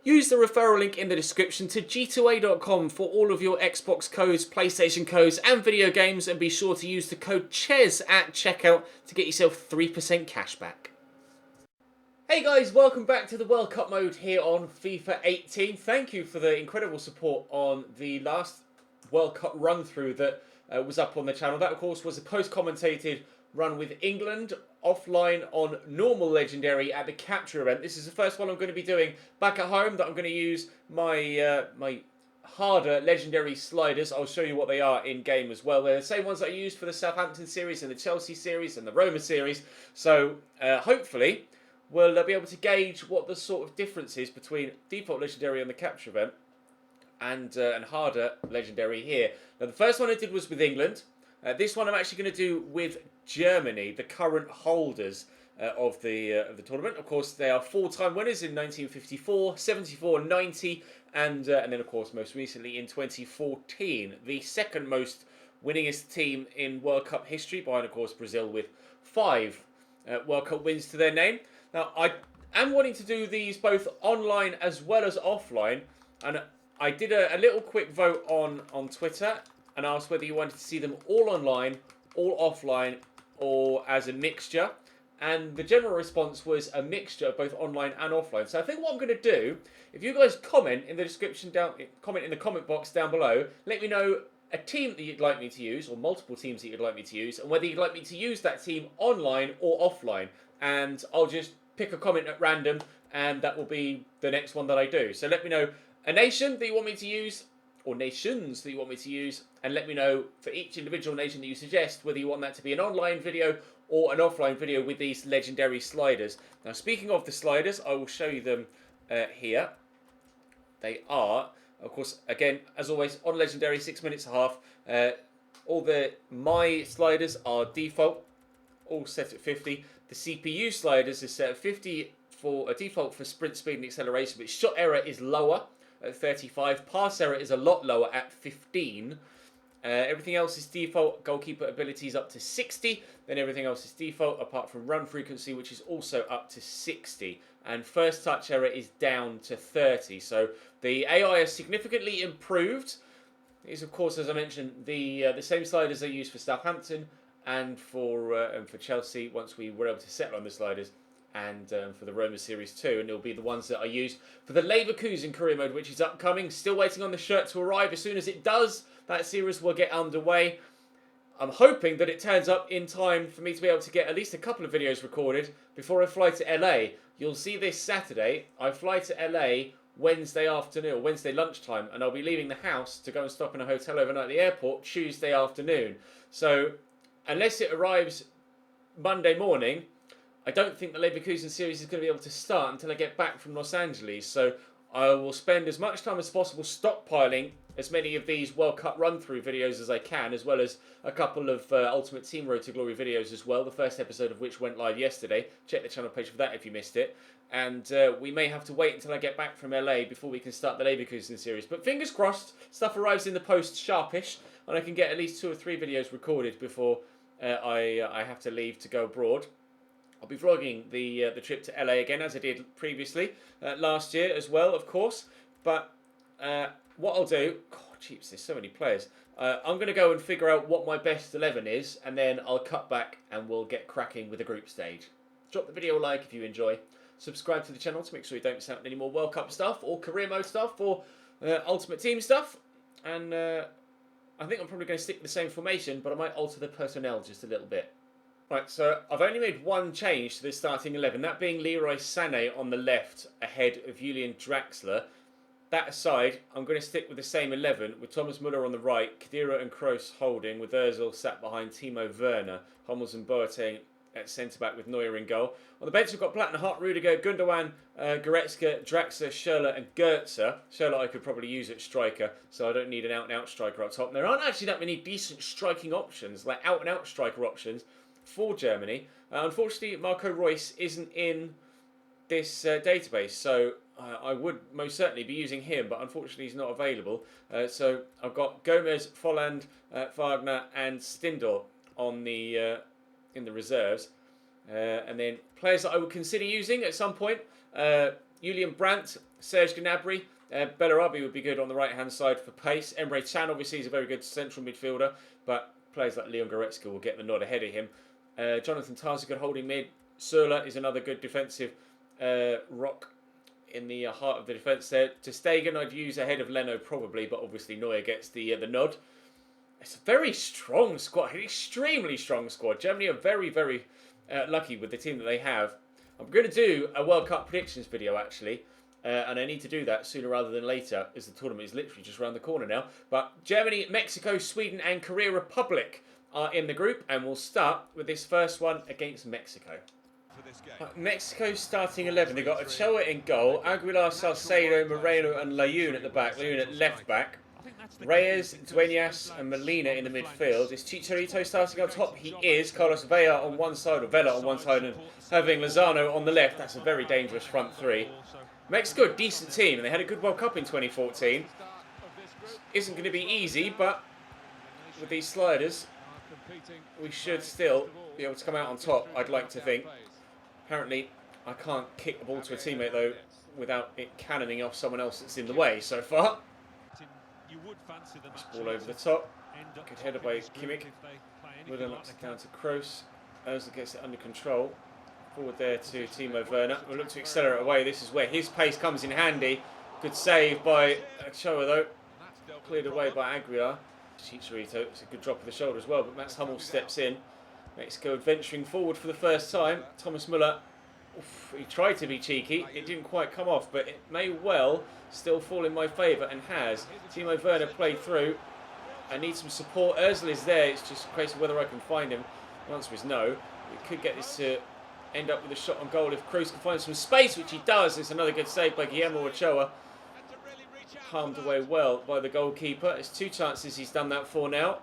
Use the referral link in the description to g2a.com for all of your Xbox codes, PlayStation codes and video games, and be sure to use the code CHES at checkout to get yourself 3% cash back. Hey guys, welcome back to the World Cup mode here on FIFA 18. Thank you for the incredible support on the last World Cup run through that was up on the channel. That of course was a post-commentated run with England offline on normal legendary at the capture event. This is the first one I'm going to be doing back at home that I'm going to use my my harder legendary sliders. I'll show you what they are in game as well. They're the same ones that I used for the Southampton series and the Chelsea series and the Roma series. So hopefully we'll be able to gauge what the sort of difference is between default legendary on the capture event and harder legendary here. Now the first one I did was with England. This one I'm actually going to do with Germany, the current holders of the tournament. Of course, they are four-time winners in 1954, 74, 90, and then of course most recently in 2014, the second most winningest team in World Cup history, behind of course Brazil with 5 World Cup wins to their name. Now I am wanting to do these both online as well as offline, and I did a little quick vote on Twitter and asked whether you wanted to see them all online, all offline, or as a mixture. And the general response was a mixture of both online and offline. So I think what I'm going to do, if you guys comment in the description comment in the comment box down below, let me know a team that you'd like me to use, or multiple teams that you'd like me to use, and whether you'd like me to use that team online or offline. And I'll just pick a comment at random, and that will be the next one that I do. So let me know a nation that you want me to use, or nations that you want me to use, and let me know for each individual nation that you suggest whether you want that to be an online video or an offline video with these legendary sliders. Now speaking of the sliders, I will show you them here. They are, of course, again, as always, on legendary 6 minutes and a half. All my sliders are default, all set at 50. The CPU sliders is set at 50 for a default for sprint speed and acceleration, but shot error is lower at 35. Pass error is a lot lower at 15. Everything else is default. Goalkeeper ability is up to 60. Then everything else is default apart from run frequency, which is also up to 60. And first touch error is down to 30. So the AI has significantly improved. It is, of course, as I mentioned, the same sliders I used for Southampton and for Chelsea once we were able to settle on the sliders, and for the Roma series too, and it'll be the ones that I use for the Leverkusen career mode, which is upcoming. Still waiting on the shirt to arrive. As soon as it does, that series will get underway. I'm hoping that it turns up in time for me to be able to get at least a couple of videos recorded before I fly to LA. You'll see this Saturday, I fly to LA Wednesday afternoon, or Wednesday lunchtime, and I'll be leaving the house to go and stop in a hotel overnight at the airport Tuesday afternoon. So unless it arrives Monday morning, I don't think the Leverkusen series is going to be able to start until I get back from Los Angeles. So I will spend as much time as possible stockpiling as many of these World Cup run-through videos as I can, as well as a couple of Ultimate Team Road to Glory videos as well, the first episode of which went live yesterday. Check the channel page for that if you missed it. And we may have to wait until I get back from LA before we can start the Leverkusen series. But fingers crossed, stuff arrives in the post sharpish, and I can get at least 2 or 3 videos recorded before I have to leave to go abroad. I'll be vlogging the trip to LA again, as I did previously, last year as well, of course. But what I'll do... God, jeez, there's so many players. I'm going to go and figure out what my best 11 is, and then I'll cut back and we'll get cracking with the group stage. Drop the video a like if you enjoy. Subscribe to the channel to make sure you don't miss out on any more World Cup stuff, or career mode stuff, or Ultimate Team stuff. And I think I'm probably going to stick with the same formation, but I might alter the personnel just a little bit. Right, so I've only made one change to this starting 11, that being Leroy Sané on the left ahead of Julian Draxler. That aside, I'm going to stick with the same 11, with Thomas Müller on the right, Khedira and Kroos holding, with Ozil sat behind Timo Werner, Hummels and Boateng at centre-back with Neuer in goal. On the bench we've got Plattenhardt, Rudiger, Gundogan, Goretzka, Draxler, Schürrle and Goetze. Schürrle I could probably use at striker, so I don't need an out-and-out striker up top. There aren't actually that many decent striking options, like out-and-out striker options, for Germany. Unfortunately, Marco Reus isn't in this database, so I would most certainly be using him, but unfortunately he's not available. So I've got Gomez, Folland, Wagner and Stindl on the in the reserves. And then players that I would consider using at some point, Julian Brandt Serge Gnabry. Bellarabi would be good on the right-hand side for pace. Emre Can obviously is a very good central midfielder, but players like Leon Goretzka will get the nod ahead of him. Jonathan Tah's a good holding mid. Surla is another good defensive rock in the heart of the defence there. Ter Stegen I'd use ahead of Leno probably, but obviously Neuer gets the nod. It's a very strong squad, an extremely strong squad. Germany are very, very lucky with the team that they have. I'm going to do a World Cup predictions video actually, and I need to do that sooner rather than later, as the tournament is literally just around the corner now. But Germany, Mexico, Sweden and Korea Republic are in the group, and we'll start with this first one against Mexico. Mexico's starting 11. They've got Ochoa in goal, Aguilar, Salcedo, Moreno and Layun at the back. Layun at left back. Reyes, Dueñas and Molina in the midfield. Is Chicharito starting up top? He is. Carlos Vela on one side, and having Lozano on the left. That's a very dangerous front three. Mexico, a decent team, and they had a good World Cup in 2014. Isn't going to be easy, but with these sliders, we should still be able to come out on top, I'd like to think. Apparently, I can't kick the ball to a teammate, though, without it cannoning off someone else that's in the way so far. This ball over the top. Good header by Kimmich. Müller knocks it down to Kroos. Ozil gets it under control. Forward there to Timo Werner. We'll look to accelerate away. This is where his pace comes in handy. Good save by Ochoa, though. Cleared away by Aguilar. Chicharito. It's a good drop of the shoulder as well, but Mats Hummels steps in. Mexico adventuring forward for the first time. Thomas Müller, he tried to be cheeky. It didn't quite come off, but it may well still fall in my favour, and has. Timo Werner played through. I need some support. Ozil is there. It's just a case of whether I can find him. The answer is no. We could get this to end up with a shot on goal if Kroos can find some space, which he does. It's another good save by Guillermo Ochoa. Palmed away well by the goalkeeper. It's 2 chances he's done that for now.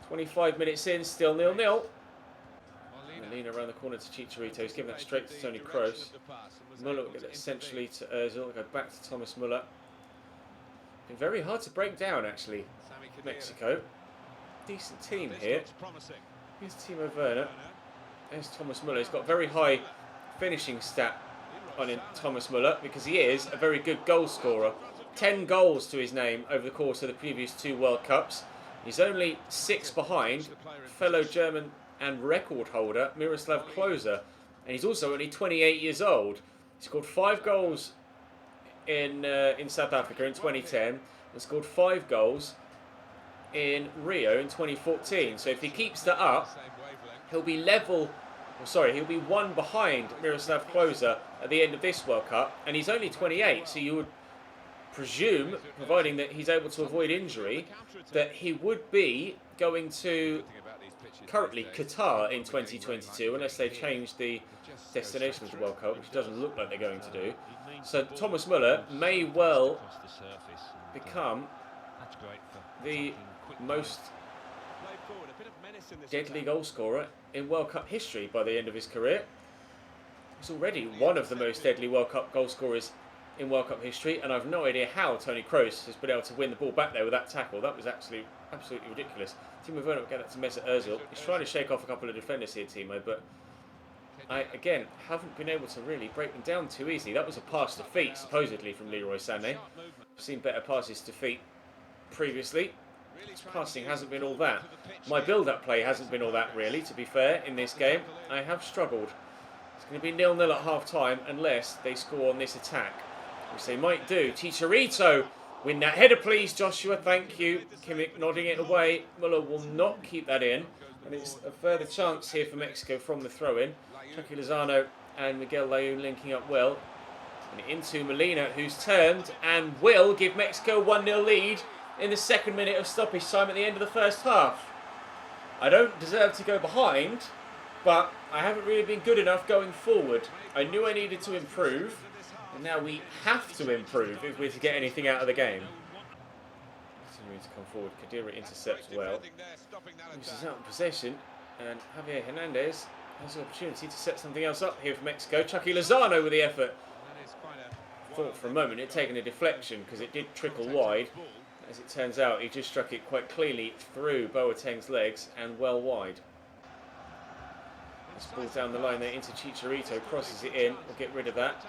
25 minutes in, still 0-0. Molina around the corner to Chicharito. He's giving that straight to Toni Kroos. Müller will get it essentially to Ozil. Go back to Thomas Müller. Been very hard to break down, actually, Mexico. Decent team here. Here's Timo Werner. There's Thomas Müller. He's got very high finishing stat on him, Thomas Müller, because he is a very good goal scorer. 10 goals to his name over the course of the previous 2 World Cups. He's only 6 behind fellow German and record holder Miroslav Klose, and he's also only 28 years old. He scored 5 goals in South Africa in 2010 and scored 5 goals in Rio in 2014. So if he keeps that up, he'll be he'll be 1 behind Miroslav Klose at the end of this World Cup, and he's only 28. So you would presume, providing that he's able to avoid injury, that he would be going to currently Qatar in 2022, unless they change the destination of the World Cup, which doesn't look like they're going to do. So Thomas Müller may well become the most deadly goal scorer in World Cup history by the end of his career. He's already one of the most deadly World Cup goal scorers in World Cup history, and I've no idea how Toni Kroos has been able to win the ball back there with that tackle. That was absolutely ridiculous. Timo Werner will get that to Mesut Ozil. He's trying to shake off a couple of defenders here, Timo, but I, again, haven't been able to really break them down too easily. That was a pass to feet, supposedly, from Leroy Sané. I've seen better passes to feet previously. His passing hasn't been all that. My build-up play hasn't been all that, really, to be fair, in this game. I have struggled. It's going to be 0-0 at half-time unless they score on this attack, which they might do. Chicharito, win that header, please, Joshua. Thank you. Kimmich nodding it away. Müller will not keep that in. And it's a further chance here for Mexico from the throw-in. Chucky Lozano and Miguel Layun linking up well. And into Molina, who's turned and will give Mexico 1-0 lead in the 2nd minute of stoppage time at the end of the first half. I don't deserve to go behind, but I haven't really been good enough going forward. I knew I needed to improve, and now we have to improve if we're to get anything out of the game. Continuing to come forward, Khedira intercepts well. Loses out in possession, and Javier Hernandez has the opportunity to set something else up here for Mexico. Chucky Lozano with the effort. Thought for a moment it'd taken a deflection because it did trickle wide. As it turns out, he just struck it quite cleanly through Boateng's legs and well wide. This ball down the line there into Chicharito, crosses it in. We'll get rid of that.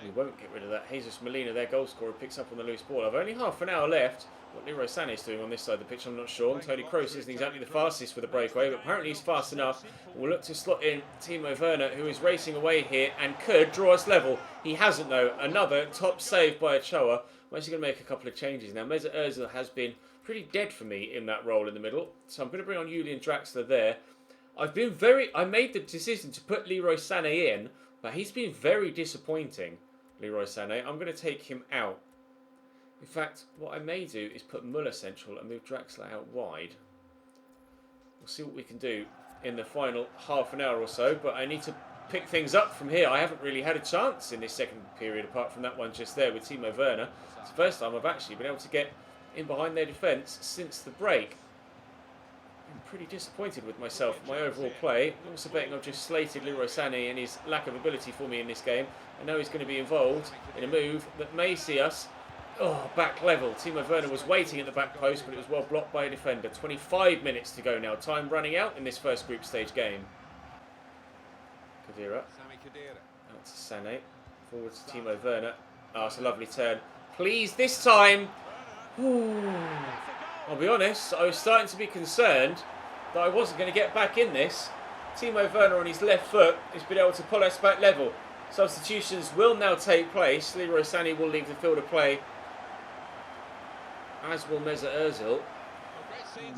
We won't get rid of that. Jesus Molina, their goal scorer, picks up on the loose ball. I've only half an hour left. What Leroy Sané's doing on this side of the pitch, I'm not sure. Tony Kroos isn't exactly the fastest for the breakaway, but apparently he's fast enough. We'll look to slot in Timo Werner, who is racing away here and could draw us level. He hasn't, though. Another top save by Ochoa. I'm actually going to make a couple of changes now. Mesut Ozil has been pretty dead for me in that role in the middle, so I'm going to bring on Julian Draxler there. I made the decision to put Leroy Sané in, but he's been very disappointing, Leroy Sané. I'm going to take him out. In fact, what I may do is put Muller central and move Draxler out wide. We'll see what we can do in the final half an hour or so, but I need to pick things up from here. I haven't really had a chance in this second period, apart from that one just there with Timo Werner. It's the first time I've actually been able to get in behind their defence since the break. I'm pretty disappointed with myself, my overall play. I'm also betting I've just slated Leroy Sané and his lack of ability for me in this game. I know he's going to be involved in a move that may see us back level. Timo Werner was waiting at the back post, but it was well blocked by a defender. 25 minutes to go now. Time running out in this first group stage game. Khedira. Out to Sané. Forward to Timo Werner. Oh, it's a lovely turn. Please, this time. Ooh. I'll be honest, I was starting to be concerned that I wasn't going to get back in this. Timo Werner on his left foot has been able to pull us back level. Substitutions will now take place. Leroy Sané will leave the field of play, as will Mesut Ozil.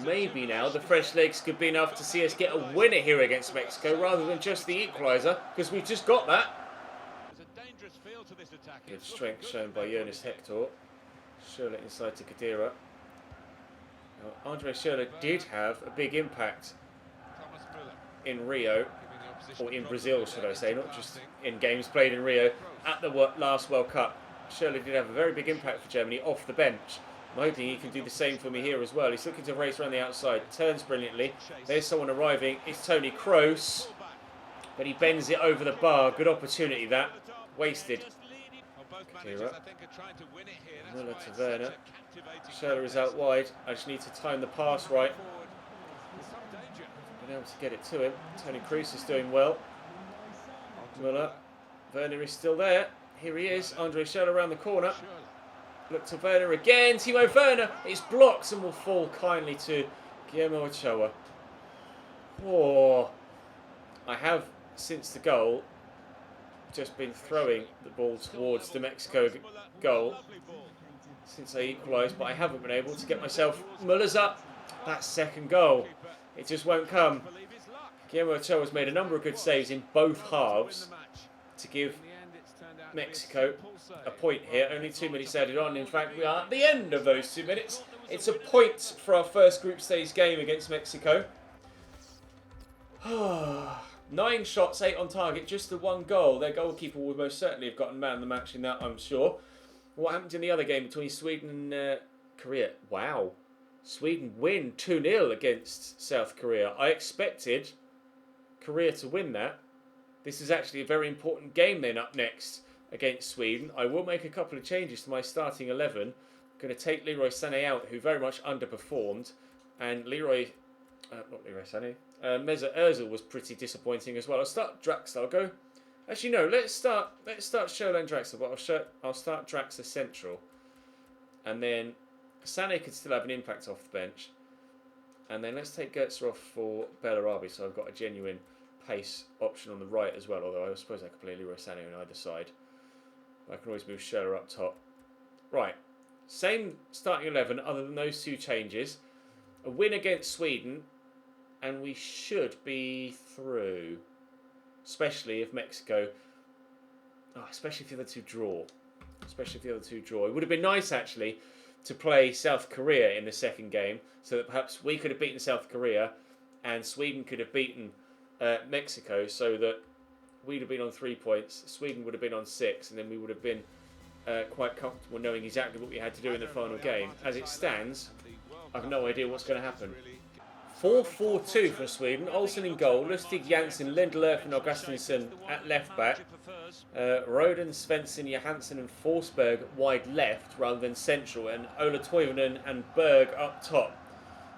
Maybe now the fresh legs could be enough to see us get a winner here against Mexico rather than just the equaliser, because we've just got that. Good strength shown by Jonas Hector. Schürrle inside to Khedira. Now, Andre Schürrle did have a big impact in Rio, or in Brazil should I say, not just in games played in Rio, at the last World Cup. Schürrle did have a very big impact for Germany off the bench. I'm hoping he can do the same for me here as well. He's looking to race around the outside, turns brilliantly. There's someone arriving, it's Tony Kroos, but he bends it over the bar. Good opportunity that, wasted. Khedira. Muller to Werner. Schürrle is out wide. I just need to time the pass right. Been able to get it to him. Tony Kroos is doing well. Muller. Werner is still there. Here he is. Andre Schürrle around the corner. Look to Werner again. Timo Werner is blocked and will fall kindly to Guillermo Ochoa. Oh, I have, since the goal, just been throwing the ball towards the Mexico goal since I equalised, but I haven't been able to get myself. Muller's up. That second goal, it just won't come. Guillermo Ochoa has made a number of good saves in both halves to give Mexico a point here. Only 2 minutes added on. In fact, we are at the end of those 2 minutes. It's a point for our first group stage game against Mexico. 9 shots, 8 on target, just the 1 goal. Their goalkeeper would most certainly have gotten man of the match in that, I'm sure. What happened in the other game between Sweden and Korea? Wow. Sweden win 2-0 against South Korea. I expected Korea to win that. This is actually a very important game then up next against Sweden. I will make a couple of changes to my starting 11. I'm going to take Leroy Sané out, who very much underperformed. And Mesut Ozil was pretty disappointing as well. I'll start Draxler. I'll go. Actually, no. Let's start Schürrle and Draxler. But I'll start Draxler central, and then Sané could still have an impact off the bench. And then let's take Götze off for Bellarabi. So I've got a genuine pace option on the right as well. Although I suppose I could play Leroy Sané on either side. I can always move Schürrle up top. Right. Same starting 11 other than those 2 changes. A win against Sweden, and we should be through. Especially if Mexico... especially if the other 2 draw. It would have been nice, actually, to play South Korea in the second game, so that perhaps we could have beaten South Korea, and Sweden could have beaten Mexico, so that we'd have been on 3 points, Sweden would have been on 6, and then we would have been quite comfortable knowing exactly what we had to do in the final game. As it stands, I've no idea what's going to happen. 4-4-2 for Sweden. Olsen in goal. Lustig, Janssen, Lindelöf and Augustinsson at left back. Roden, Svensson, Johansson and Forsberg wide left rather than central. And Ola Toivonen and Berg up top.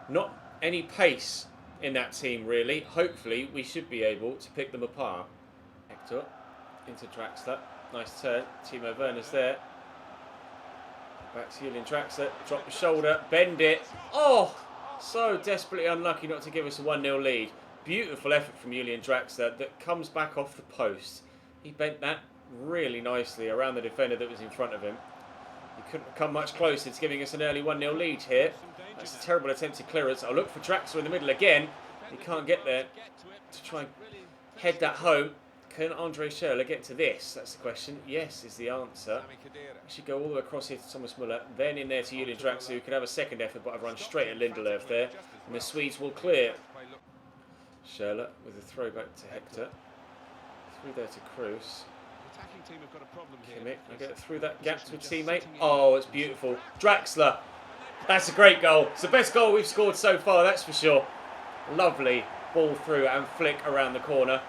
Not any pace in that team really. Hopefully we should be able to pick them apart. Hector into Draxler. Nice turn. Timo Werner's there. Back to Julian Draxler. Drop the shoulder. Bend it. Oh! So desperately unlucky not to give us a 1-0 lead. Beautiful effort from Julian Draxler that comes back off the post. He bent that really nicely around the defender that was in front of him. He couldn't come much closer to giving us an early 1-0 lead here. That's a terrible attempted clearance. I'll look for Draxler in the middle again. He can't get there to try and head that home. Can Andre Schürrle get to this? That's the question. Yes is the answer. We should go all the way across here to Thomas Müller. Then in there to Julian Draxler, who could have a second effort, but I've run straight at Lindelöf there. And the Swedes will clear. Schürrle with a throwback to Hector. Through there to Kroos. Kimmich, I get through that gap to a teammate. Oh, it's beautiful. Draxler. That's a great goal. It's the best goal we've scored so far, that's for sure. Lovely ball through and flick around the corner.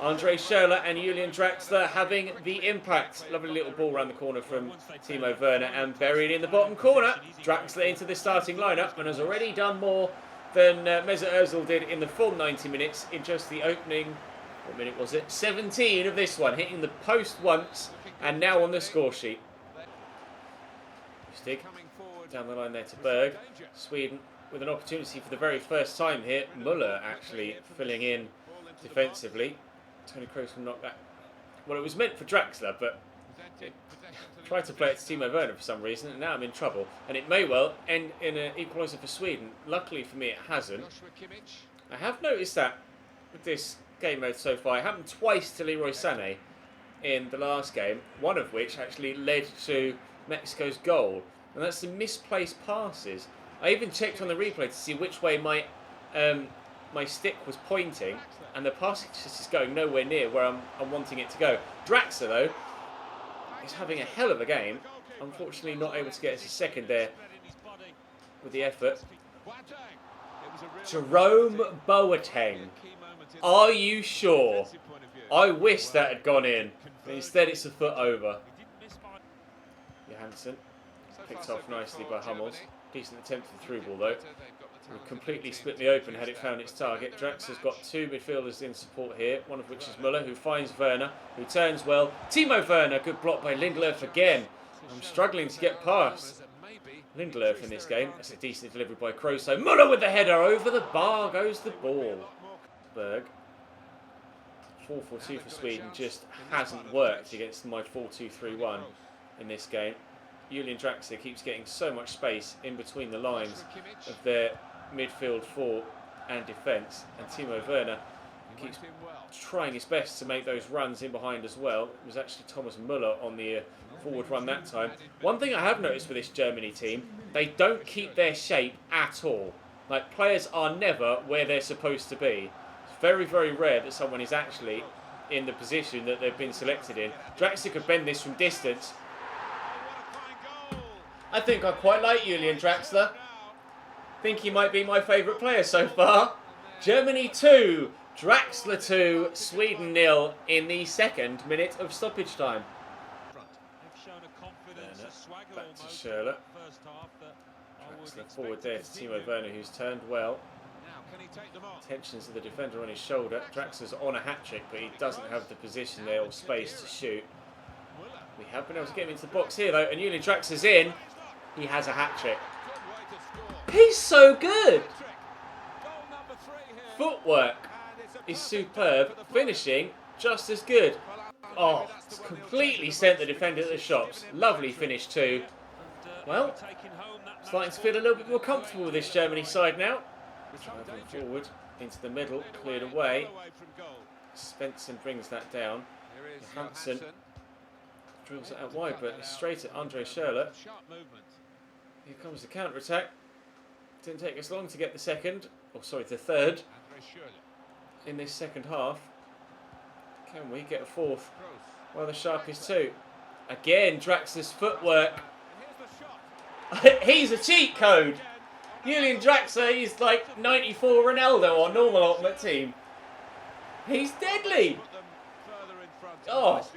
Andre Schürrle and Julian Draxler having the impact. Lovely little ball around the corner from Timo Werner and buried in the bottom corner. Draxler into the starting lineup and has already done more than Mesut Ozil did in the full 90 minutes in just the opening, what minute was it? 17 of this one, hitting the post once and now on the score sheet. Stick down the line there to Berg. Sweden with an opportunity for the very first time here. Müller actually filling in defensively. Toni Kroos will knock that. Well, it was meant for Draxler, but tried to play it to Timo Werner for some reason, and now I'm in trouble. And it may well end in an equaliser for Sweden. Luckily for me, it hasn't. I have noticed that with this game mode so far, it happened twice to Leroy Sané in the last game, one of which actually led to Mexico's goal, and that's the misplaced passes. I even checked on the replay to see which way my stick was pointing, and the pass just is going nowhere near where I'm wanting it to go. Draxler, though, is having a hell of a game. Unfortunately, not able to get us a second there with the effort. Jerome Boateng. Are you sure? I wish that had gone in, but instead it's a foot over. Johansson picked off nicely by Hummels. Decent attempt at the through ball, though. Would completely split me open had it found its target. Draxler's got two midfielders in support here, one of which is Müller, who finds Werner, who turns well. Timo Werner, good block by Lindelöf again. I'm struggling to get past Lindelöf in this game. That's a decent delivery by Kroos. So Müller with the header, over the bar goes the ball. Berg. 4-4-2 for Sweden just hasn't worked against my 4-2-3-1 in this game. Julian Draxler keeps getting so much space in between the lines of their midfield four and defence, and Timo Werner keeps trying his best to make those runs in behind as well. It was actually Thomas Müller on the forward run that time. One thing I have noticed with this Germany team, they don't keep their shape at all. Like, players are never where they're supposed to be. It's very, very rare that someone is actually in the position that they've been selected in. Draxler could bend this from distance. I think I quite like Julian Draxler. I think he might be my favourite player so far. Germany 2, Draxler 2, Sweden 0 in the second minute of stoppage time. Back to Schürrle. Draxler forward there to Timo Werner, who's turned well. Tensions of the defender on his shoulder. Draxler's on a hat-trick, but he doesn't have the position there or space to shoot. We have been able to get him into the box here, though, and Julian Draxler's in. He has a hat-trick. He's so good! Footwork is superb. Finishing just as good. Oh, it's completely sent the defender to the shops. Lovely finish too. Well, starting to feel a little bit more comfortable with this Germany side now. Travelling forward into the middle, cleared away. Svensson brings that down. Johansson drills it out wide, but it's straight at Andre Schürrle. Here comes the counter-attack. Didn't take us long to get the second, or sorry, the third in this second half. Can we get a fourth? Well, the sharp is two. Again, Draxler's footwork. He's a cheat code. Julian Draxler is like 94 Ronaldo on normal Ultimate Team. He's deadly. Oh,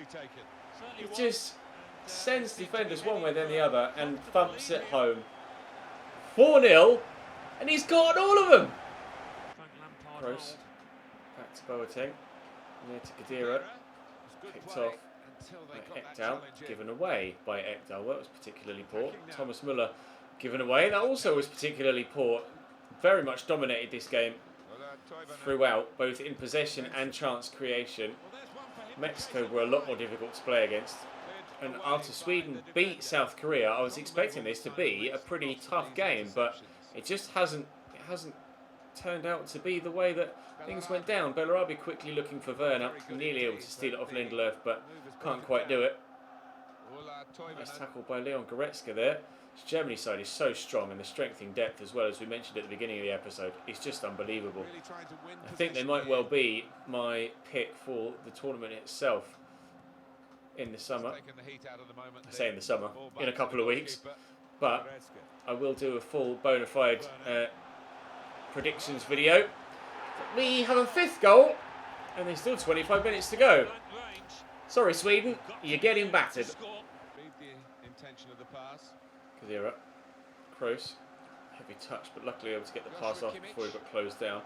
he just sends defenders one way then the other and thumps it home. 4-0, and he's got all of them. Kroos, back to Boateng, near to Khedira, picked off Ekdal given away by Ekdal. Well, that was particularly poor. Thomas Müller given away. That also was particularly poor. Very much dominated this game throughout, both in possession and chance creation. Mexico were a lot more difficult to play against. And after Sweden beat South Korea, I was expecting this to be a pretty tough game, but it just hasn't turned out to be the way that things went down. Bellarabi quickly looking for Werner, nearly able to steal it off Lindelöf, but can't quite do it. Nice tackle by Leon Goretzka there. This Germany side is so strong, and the strength in depth as well, as we mentioned at the beginning of the episode, is just unbelievable. I think they might well be my pick for the tournament itself in the summer. I say in the summer, in a couple of weeks, but I will do a full bona fide predictions video. We have a 5th goal, and there's still 25 minutes to go. Sorry, Sweden, you're getting battered. Kadira, Kroos, heavy touch, but luckily able to get the pass off before he got closed down.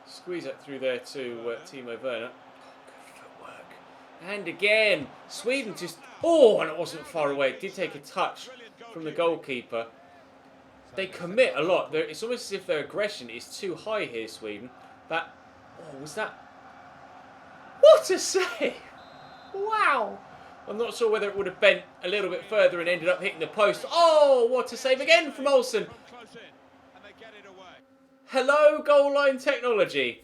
Squeeze it through there to Timo Werner. Good footwork. And again, Sweden just... Oh, and it wasn't far away. It did take a touch from the goalkeeper. They commit a lot. It's almost as if their aggression is too high here, Sweden. That... Oh, was that... What a save! Wow! I'm not sure whether it would have bent a little bit further and ended up hitting the post. Oh, what a save again from Olsen. Hello, goal line technology.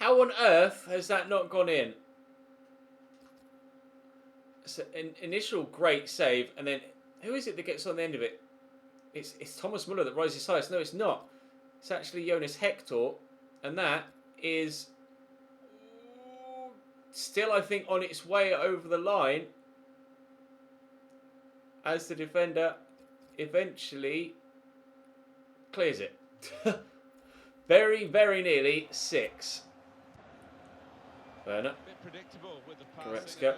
How on earth has that not gone in? It's an initial great save, and then who is it that gets on the end of it? It's Thomas Müller that rises highest. No, it's not. It's actually Jonas Hector, and that is still, I think, on its way over the line as the defender eventually clears it. Very, very nearly 6. Werner. Goretzka.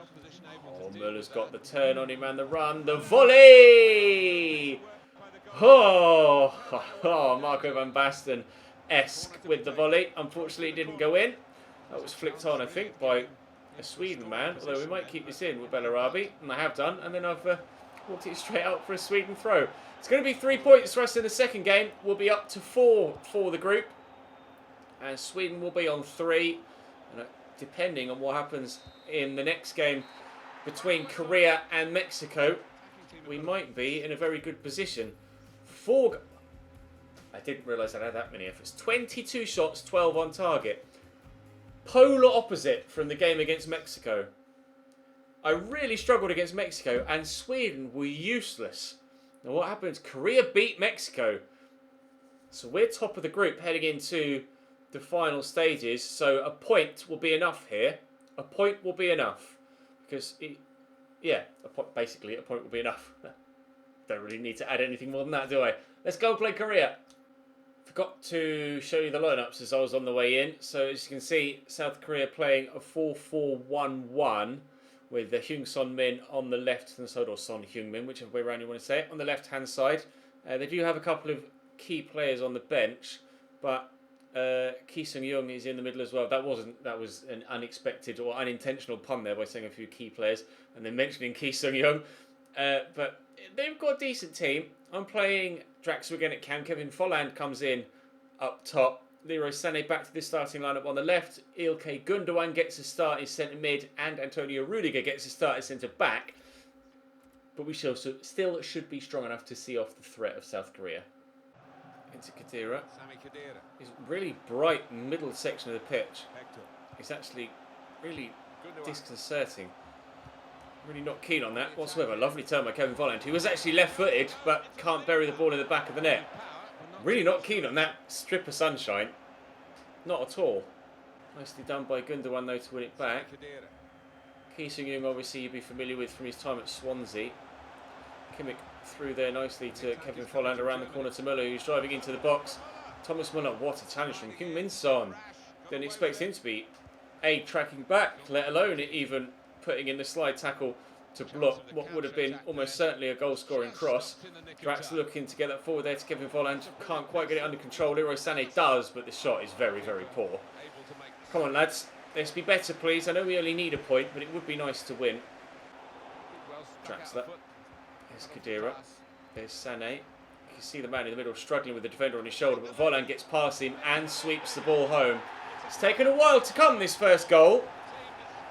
Oh, Müller's got the turn on him and the run. The volley! Oh, Marco van Basten-esque with the volley. Unfortunately, it didn't go in. That was flicked on, I think, by a Sweden man. Although we might keep this in with Bellarabi, and I have done. And then I've walked it straight out for a Sweden throw. It's going to be 3 points for us in the second game. We'll be up to 4 for the group. And Sweden will be on 3. And depending on what happens in the next game between Korea and Mexico, we might be in a very good position. I didn't realise I had that many efforts. 22 shots, 12 on target. Polar opposite from the game against Mexico. I really struggled against Mexico, and Sweden were useless. Now what happens? Korea beat Mexico. So we're top of the group heading into the final stages. So a point will be enough here. A point will be enough. Because, basically a point will be enough. Don't really need to add anything more than that, do I? Let's go play Korea. Forgot to show you the lineups as I was on the way in. So as you can see, South Korea playing a 4-4-1-1 with the Hyung-Son Min on the left-hand side, or Son Heung-min, whichever way around you want to say it, on the left-hand side. They do have a couple of key players on the bench, but Ki Sung-young is in the middle as well. That was an unexpected or unintentional pun there by saying a few key players and then mentioning Ki Sung-young. But they've got a decent team. I'm playing Draxler again at cam. Kevin Volland comes in up top. Leroy Sané back to the starting lineup on the left. Ilkay Gundogan gets a start in centre mid, and Antonio Rudiger gets a start in centre back. But we still should be strong enough to see off the threat of South Korea. Into Kadira. He's really bright middle section of the pitch. It's actually really disconcerting. Really not keen on that whatsoever. Lovely turn by Kevin Volland, who was actually left-footed but can't bury the ball in the back of the net. Really not keen on that strip of sunshine. Not at all. Nicely done by Gundogan though to win it back. Ki Sung-young obviously you'd be familiar with from his time at Swansea. Kimmich through there nicely to Kevin Volland around the corner to Müller, who's driving into the box. Thomas Müller, what a challenge from Heung-min Son. Didn't expect him to be tracking back, let alone even putting in the slide tackle to block what would have been almost certainly a goal-scoring cross. Drax looking to get that forward there to Kevin Volland. Can't quite get it under control. Leroy Sané does, but the shot is very, very poor. Come on, lads. Let's be better, please. I know we only need a point, but it would be nice to win. Draxler. There's Khedira. There's Sané. You can see the man in the middle struggling with the defender on his shoulder, but Volland gets past him and sweeps the ball home. It's taken a while to come, this first goal,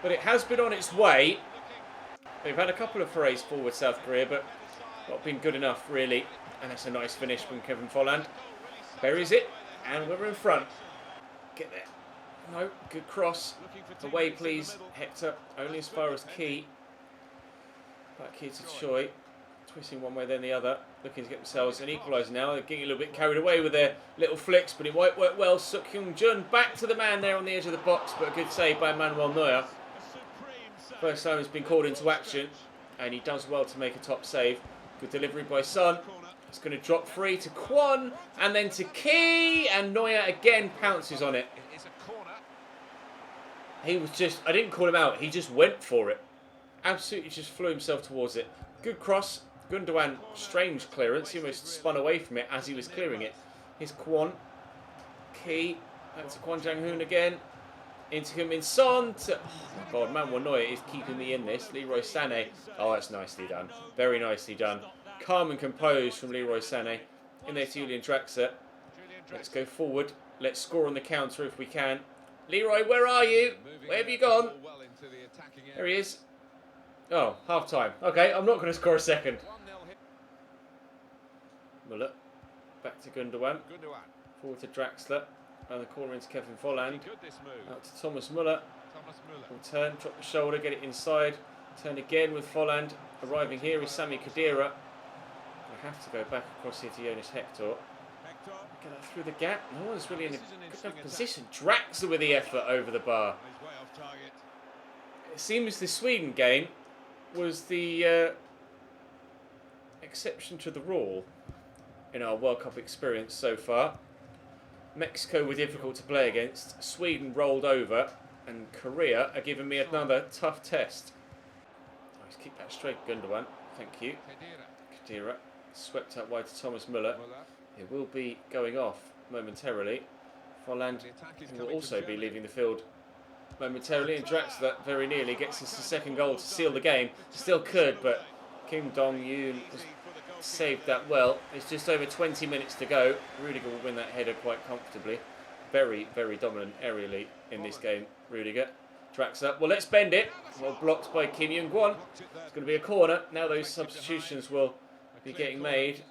but it has been on its way. They've had a couple of forays forward, South Korea, but not been good enough, really. And that's a nice finish from Kevin Volland. Buries it, and we're in front. Get there. No, good cross. Away, please, Hector. Only as far as Key. Back here to Choi. Twisting one way, then the other. Looking to get themselves an equaliser now. They're getting a little bit carried away with their little flicks, but it won't work well. Suk Hyung Jun back to the man there on the edge of the box, but a good save by Manuel Neuer. First time he's been called into action, and he does well to make a top save. Good delivery by Son. It's going to drop free to Kwon, and then to Key, and Neuer again pounces on it. He was just, I didn't call him out, he just went for it. Absolutely just flew himself towards it. Good cross. Gundogan, strange clearance. He almost spun away from it as he was clearing it. Here's Kwon. Key. Back to Kwon Jang-hoon again. Into Heung-min Son. Oh my God, Manuel Neuer is keeping me in this. Leroy Sané. Oh, that's nicely done. Very nicely done. Calm and composed from Leroy Sané. In there to Julian Draxler. Let's go forward. Let's score on the counter if we can. Leroy, where are you? Where have you gone? There he is. Oh, half time. Okay, I'm not going to score a second. Muller. Back to Gundogan. Forward to Draxler. Around the corner into Kevin Volland. Out to Thomas Muller. Will turn, drop the shoulder, get it inside. Turn again with Volland. Arriving here is Sami Khedira. I have to go back across here to Jonas Hector. Get that through the gap. No one's really in a good enough position. Draxler with the effort over the bar. It seems the Sweden game was the exception to the rule in our World Cup experience so far. Mexico were difficult to play against. Sweden rolled over, and Korea are giving me another tough test. Let's keep that straight, Gundogan. Thank you. Khedira swept out wide to Thomas Muller. He will be going off momentarily. Volland will also be leaving the field momentarily, and Draxler very nearly gets us the second goal to seal the game. Still could, but Kim Dong-yoon has saved that well. It's just over 20 minutes to go. Rudiger will win that header quite comfortably. Very, very dominant aerially in this game, Rudiger. Draxler, well, let's bend it. Well, blocked by Kim Young-gwon. It's going to be a corner. Now those substitutions will be getting made.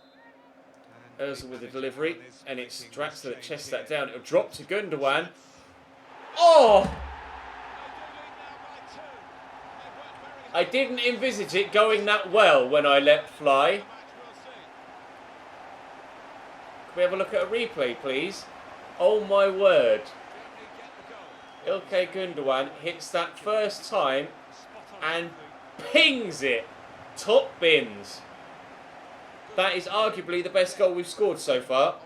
Ozil with the delivery, and it's Draxler that chests that down. It'll drop to Gundogan. Oh! I didn't envisage it going that well when I let fly. Can we have a look at a replay, please? Oh my word. Ilkay Gundogan hits that first time and pings it. Top bins. That is arguably the best goal we've scored so far.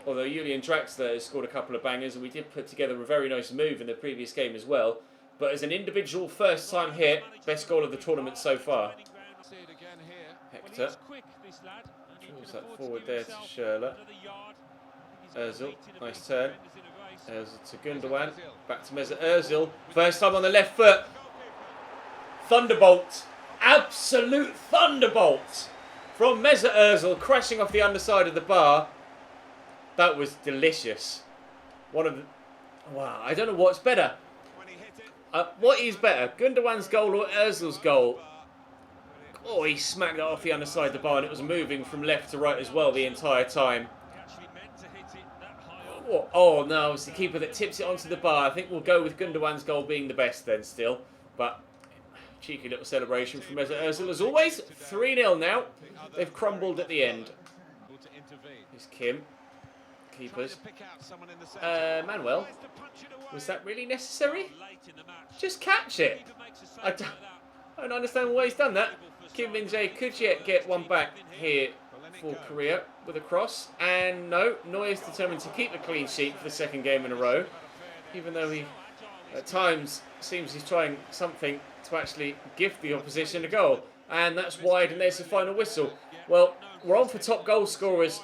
Although Julian Draxler has scored a couple of bangers, and we did put together a very nice move in the previous game as well. But as an individual first time hit, best goal of the tournament so far. Hector. Draws that forward there to Schürrle. Ozil, nice turn. Ozil to Gundogan. Back to Mesut Ozil. First time on the left foot. Thunderbolt. Absolute thunderbolt. From Mesut Ozil crashing off the underside of the bar. That was delicious. One of the... Wow, I don't know what's better. What is better? Gundogan's goal or Ozil's goal? Oh, he smacked that off the underside of the bar, and it was moving from left to right as well the entire time. Oh no, it's the keeper that tips it onto the bar. I think we'll go with Gundogan's goal being the best then still. But cheeky little celebration from Mesut Ozil as always. 3-0 now. They've crumbled at the end. Here's Kim. Keepers. Manuel. Was that really necessary? Just catch it. I don't understand why he's done that. Kim Min-jae could yet get one back here for Korea with a cross. And no, Neuer's determined to keep a clean sheet for the second game in a row. Even though he, at times, seems he's trying something to actually gift the opposition a goal. And that's wide, and there's the final whistle. Well, we're on for top goal scorers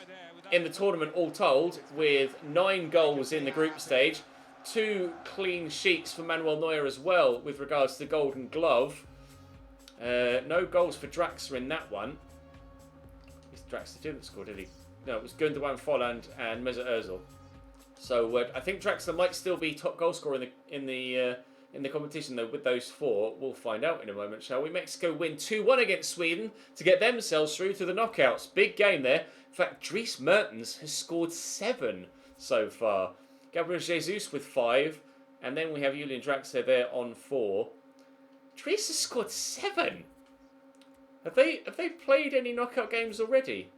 in the tournament all told, with 9 goals in the group stage. 2 clean sheets for Manuel Neuer as well with regards to the Golden Glove. No goals for Draxler in that one. Draxler didn't score, did he? No, it was Gundogan, Folland, and Mesut Ozil. So I think Draxler might still be top goal scorer in the competition, though. With those 4, we'll find out in a moment, shall we? Mexico win 2-1 against Sweden to get themselves through to the knockouts. Big game there. In fact, Dries Mertens has scored 7 so far. Gabriel Jesus with 5, and then we have Julian Draxler there on 4. Dries has scored 7. Have they played any knockout games already?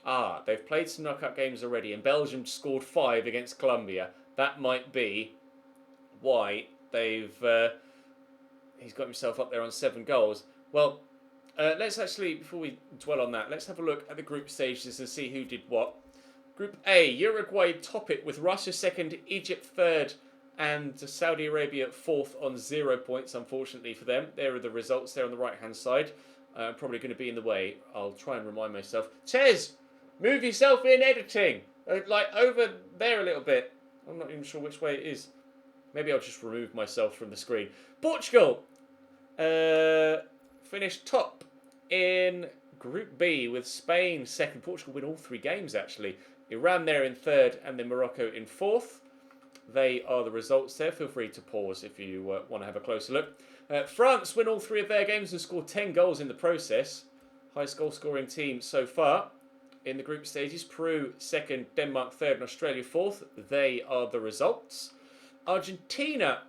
Ah, they've played some knockout games already, and Belgium scored 5 against Colombia. That might be why he's got himself up there on 7 goals. Well, let's actually, before we dwell on that, let's have a look at the group stages and see who did what. Group A, Uruguay top it with Russia 2nd, Egypt 3rd, and Saudi Arabia 4th on 0 points, unfortunately for them. There are the results there on the right-hand side. Probably going to be in the way. I'll try and remind myself. Ches, move yourself in editing. Like over there a little bit. I'm not even sure which way it is. Maybe I'll just remove myself from the screen. Portugal finished top in Group B with Spain 2nd. Portugal win all 3 games, actually. Iran there in 3rd, and then Morocco in 4th. They are the results there. Feel free to pause if you want to have a closer look. France win all 3 of their games and score 10 goals in the process. Highest goal scoring team so far in the group stages. Peru 2nd, Denmark 3rd, and Australia 4th. They are the results. Argentina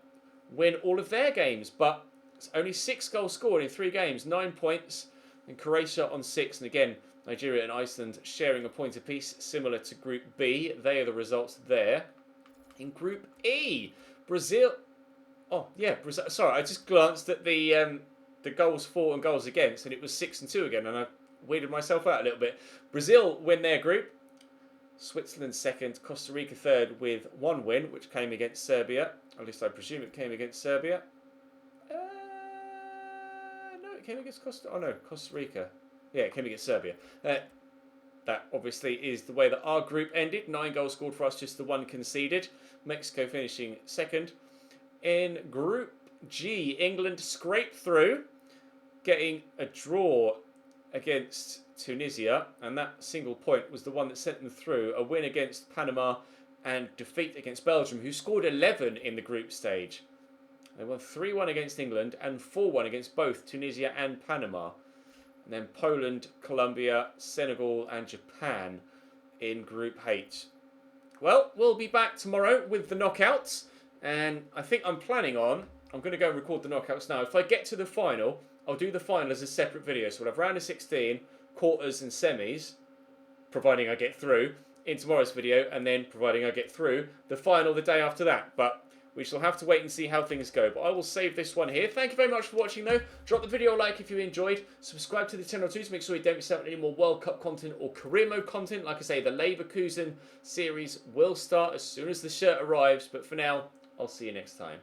win all of their games, but it's only 6 goals scored in 3 games, 9 points. And Croatia on 6. And again, Nigeria and Iceland sharing a point apiece, similar to Group B. They are the results there. In Group E, Brazil. Oh yeah, Brazil. Sorry, I just glanced at the goals for and goals against, and it was 6-2 again, and I weirded myself out a little bit. Brazil win their group. Switzerland 2nd, Costa Rica 3rd with 1 win, which came against Serbia. At least I presume it came against Serbia. No, it came against Costa Rica. Yeah, it came against Serbia. That obviously is the way that our group ended. 9 goals scored for us, just the 1 conceded. Mexico finishing 2nd. In Group G, England scraped through, getting a draw against Tunisia, and that single point was the one that sent them through. A win against Panama and defeat against Belgium, who scored 11 in the group stage. They won 3-1 against England and 4-1 against both Tunisia and Panama. And then Poland, Colombia, Senegal and Japan in Group H. Well, we'll be back tomorrow with the knockouts. And I think I'm going to go and record the knockouts now. If I get to the final, I'll do the final as a separate video. So we'll have round of 16, quarters and semis, providing I get through, in tomorrow's video. And then, providing I get through, the final the day after that. But we shall have to wait and see how things go. But I will save this one here. Thank you very much for watching, though. Drop the video a like if you enjoyed. Subscribe to the channel too to make sure you don't miss out on any more World Cup content or career mode content. Like I say, the Leverkusen series will start as soon as the shirt arrives. But for now, I'll see you next time.